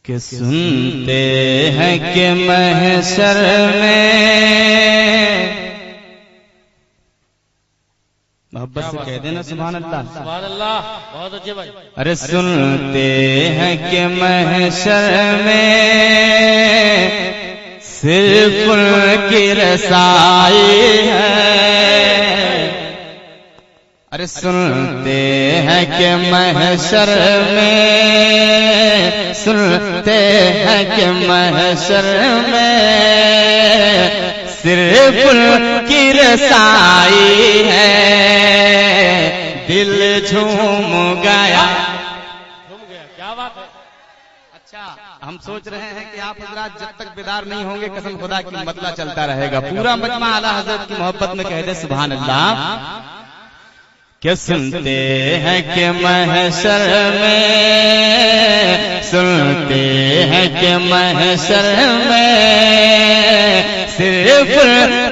کہ سنتے ہیں کہ محشر میں محبت سے کہہ دینا سبحان اللہ سبحان اللہ بہت اچھے بھائی. ارے سنتے ہیں کہ محشر میں صرف ان کی رسائی ہے. ارے سنتے ہیں کہ محشر میں سنتے ہیں کہ محشر میں صرف ان کی رسائی ہے. دل جھوم گیا. کیا بات ہے. اچھا ہم سوچ رہے ہیں کہ آپ حضرات جب تک بیدار نہیں ہوں گے قسم خدا کی مطلع چلتا رہے گا. پورا مجمع اعلیٰ حضرت کی محبت میں کہہ دے سبحان اللہ. کہ سنتے ہیں کہ محشر میں سنتے ہیں کہ محشر میں صرف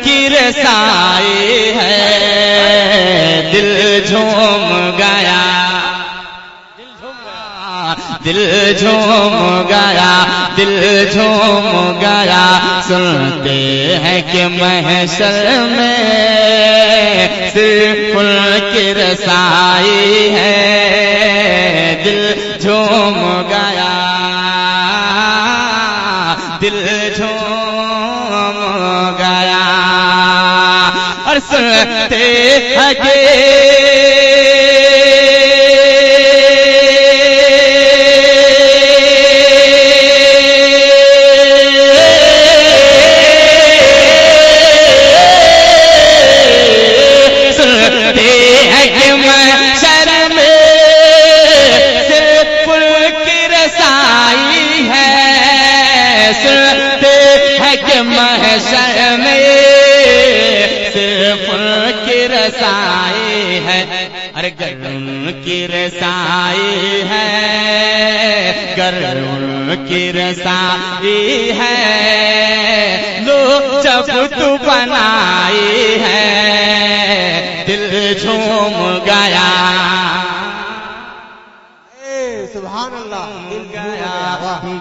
کی رسائی ہے. دل جھوم گیا دل جھوم گیا دل جھوم گیا. سنتے ہیں کہ محشر میں صرف ان کی رسائی ہے. دل جھوم گیا دل جھوم گیا. اور سنتے ہیں کہ محشر میں صرف ان کی رسائی ہے. ارے گر ان کی رسائی ہے گر ان کی رسائی ہے. لو جب تو بنائی ہے دل جھوم گیا. سبحان اللہ. دل گیا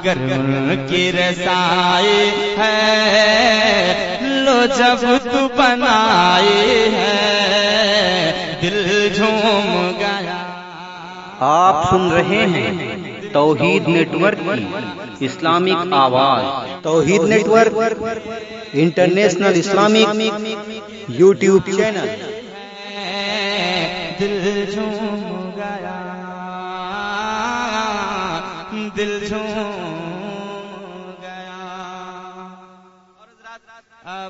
گر ان کی رسائی ہے. لو جب تو بنائی ہے دل جھوم گیا. آپ سن رہے ہیں توحید نیٹ ورک کی اسلامک آواز. Tawheed network international Islamic YouTube channel. دل جھوم گیا دل جھوم گیا.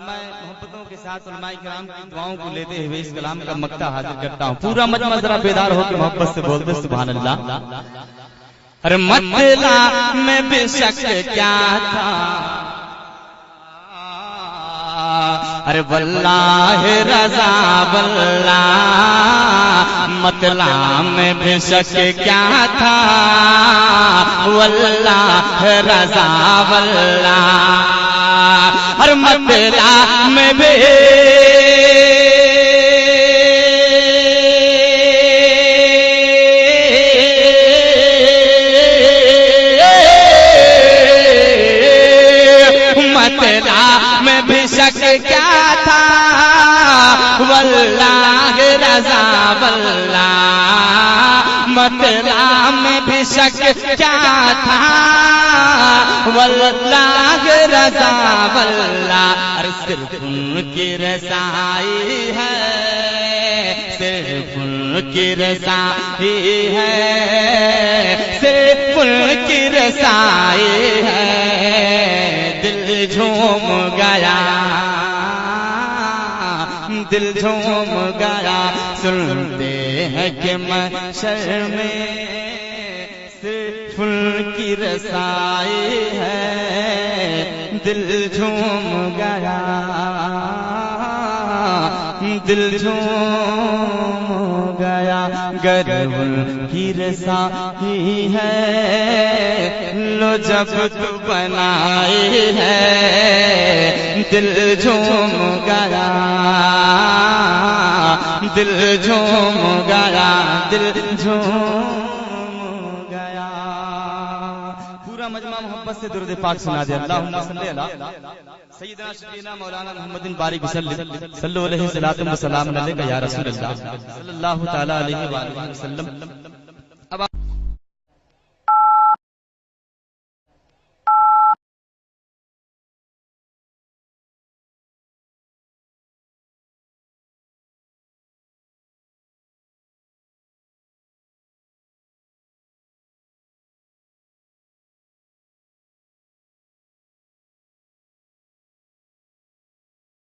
میں محبتوں کے ساتھ علماء کرام کی دعاؤں کو لیتے ہوئے اس کلام کا مقطع حاضر کرتا ہوں. پورا مجمع ذرا بیدار ہو کے محبت سے بولتے سبحان اللہ. ارے مطلع میں بے شک کیا تھا. ارے واللہ رضا واللہ مطلع میں بے شک کیا تھا. واللہ رضا واللہ ہر مطلع میں بے مطلع میں بھی شک کیا تھا. واللہ رضا واللہ مطلع میں بھی شک کیا تھا. واللہ رضا واللہ صرف ان کی رسائی ہے صرف ان کی رسائی ہے صرف ان کی رسائی ہے. دل جھوم گیا دل جھوم گیا. سنتے ہیں کہ محشر میں صرف ان کی رسائی ہے. دل جھوم گیا دل جھوم گیا. گر ان کی رسائی ہے لو جب تو بنائی ہے. دل جھوم گیا دل جھوم گیا دل جھوم گیا. پورا مجمع محبت سے درود پاک سنا دے. اللہم صلی علی سیدنا شفیعنا مولانا محمد بارک وسلم صلو علیہ الصلوۃ والسلام علیک یا رسول اللہ صلی اللہ تعالی علیہ وآلہ وسلم.